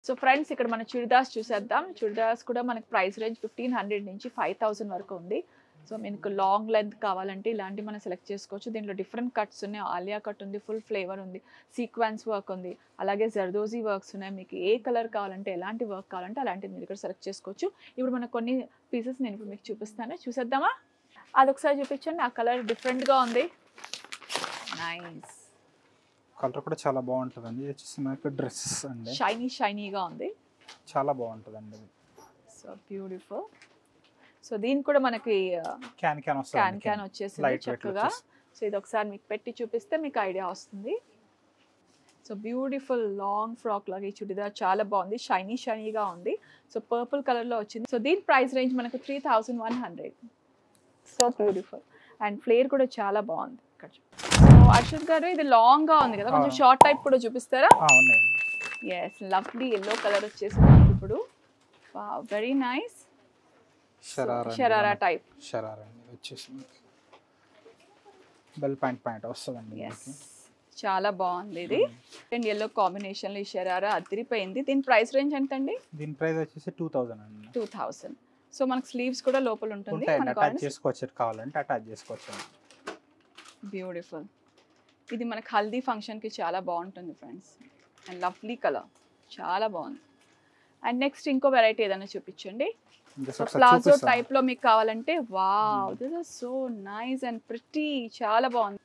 So friends ఇక్కడ మన చుడిదార్స్ చూసేద్దాం. చుడిదార్స్ కూడా మనకి ప్రైస్ రేంజ్ 1500 నుంచి 5000 వరకు ఉంది. సో మీకు లాంగ్ లెంత్ కావాలంటే ఇలాంటి మనం సెలెక్ట్ చేసుకోవచ్చు. దీంట్లో డిఫరెంట్ కట్స్ ఉన్నాయి. ఆలియా కట్ ఉంది, ఫుల్ ఫ్లేవర్ ఉంది, సీక్వెన్స్ వర్క్ ఉంది, అలాగే జర్దోజీ వర్క్స్ ఉన్నాయి. మీకు ఏ కలర్ కావాలంటే, ఎలాంటి వర్క్ కావాలంటే అలాంటివి మీరు ఇక్కడ సెలెక్ట్ చేసుకోవచ్చు. ఇప్పుడు మనకు కొన్ని పీసెస్ నేను ఇప్పుడు మీకు చూపిస్తాను, చూసేద్దామా? అదొకసారి చూపించండి. ఆ కలర్ డిఫరెంట్గా ఉంది. నైస్ కలర్ కూడా చాలా బాగుంటుందండి. ఇది వచ్చేసి మనకి డ్రెస్సెస్ అండి. షైనీగా ఉంది, చాలా బాగుంటుందండి. So beautiful. సో దీనికి కూడా మనకి క్యాన్ వచ్చేసింది చక్కగా. సో ఇది ఒకసారి మీకు పెట్టి చూపిస్తే మీకు ఐడియా వస్తుంది. సో బ్యూటిఫుల్ లాంగ్ ఫ్రాక్ లాగా ఈ చుడిదార్ చాలా బాగుంది, షైనీగా ఉంది. సో పర్పుల్ కలర్లో వచ్చింది. సో దీని ప్రైస్ రేంజ్ మనకు 3100. సో బ్యూటిఫుల్ అండ్ ఫ్లేర్ కూడా చాలా బాగుంది. ఇక్కడ సో అర్షద్ గారు ఇది లాంగ్ గా ఉంది కదా, కొంచెం షార్ట్ టైప్ కూడా చూపిస్తారా? ఎస్, లవ్లీ ఎల్లో కలర్ వచ్చేసింది ఇప్పుడు. Very nice. షరారా టైప్ వచ్చేసి బెల్ ప్యాంట్ వస్తుందండి. చాలా బాగుంది ఇది. అండ్ ఎల్లో కాంబినేషన్ లో ఈ షరారా అదిరిపోయింది. దీని ప్రైస్ రేంజ్ ఎంత అండి? దీని ప్రైస్ వచ్చేసి 2000 అండి. 2000. సో మనకు స్లీవ్స్ కూడా లోపల ఉంటుంది, అటాచ్ చేసుకోవచ్చు, కావాలంటే అటాచ్ చేసుకోవచ్చు. బ్యూటిఫుల్. ఇది మనకు హల్దీ ఫంక్షన్ కి చాలా బాగుంటుంది ఫ్రెండ్స్. అండ్ లవ్లీ కలర్, చాలా బాగుంది. అండ్ నెక్స్ట్ ఇంకో వెరైటీ ఏదైనా చూపించండి. ప్లాజో టైప్ లో మీకు కావాలంటే, wow this is so nice and pretty, చాలా బాగుంది.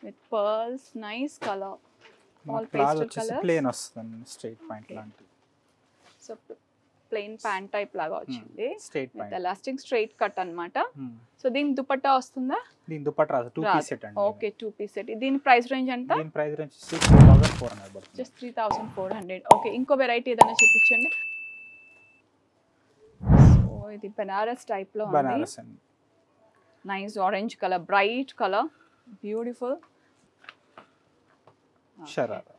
With pearls, nice colour, all pastel colour. Plain వస్తుంది, స్ట్రైట్ ప్యాంట్ లాంటి. సో ప్లెయిన్ ప్యాంట్ టైప్ లాగా వచ్చింది, straight pant, elastic straight cut అన్నమాట. సో దీని దుపట్టా వస్తుందా? దీని దుపట్టా 2 పీస్ సెట్ అండి. Okay, 2 piece set. దీని ప్రైస్ రేంజ్ ఎంత? దీని ప్రైస్ రేంజ్ 3400. జస్ట్ 3400. ఓకే, ఇంకో వెరైటీ ఏదైనా చూపించండి. సో ఇది బనారస్ టైప్ లో ఉంది. బనారస్ అండి. Nice orange colour, bright colour, beautiful. Sharara.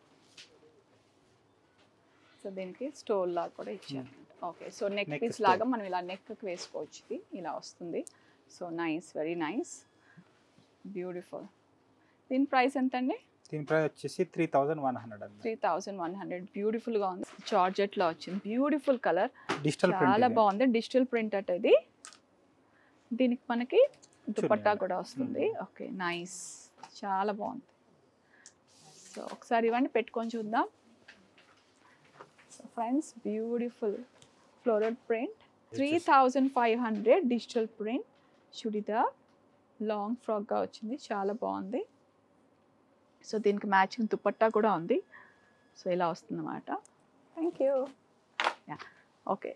So దీనికి స్టోల్ లాగా కూడా ఇచ్చారు. ఓకే, సో నెక్ పీస్ లాగా మనం ఇలా నెక్ కి వేసుకోవచ్చు. ఇది ఇలా వస్తుంది. So nice, very nice, beautiful. దీని ప్రైస్ ఎంత అండి? దీని ప్రైస్ వచ్చేసి 3100 అండి. 3100. బ్యూటిఫుల్ గా ఉంది, జార్జెట్ లో వచ్చింది, బ్యూటిఫుల్ కలర్, డిజిటల్ ప్రింట్, చాలా బాగుంది. డిజిటల్ ప్రింట్ అట్ ఇది. దీనికి మనకి దుపట్టా కూడా వస్తుంది. ఓకే, నైస్, చాలా బాగుంది. సో ఒకసారి ఇవన్నీ పెట్టుకొని చూద్దాం. So friends, beautiful floral print, 3500 digital print chudidar, long ఫ్రాక్గా వచ్చింది, చాలా బాగుంది. సో దీనికి మ్యాచింగ్ దుపట్టా కూడా ఉంది. సో ఇలా వస్తుంది అన్నమాట. Thank you. ఓకే,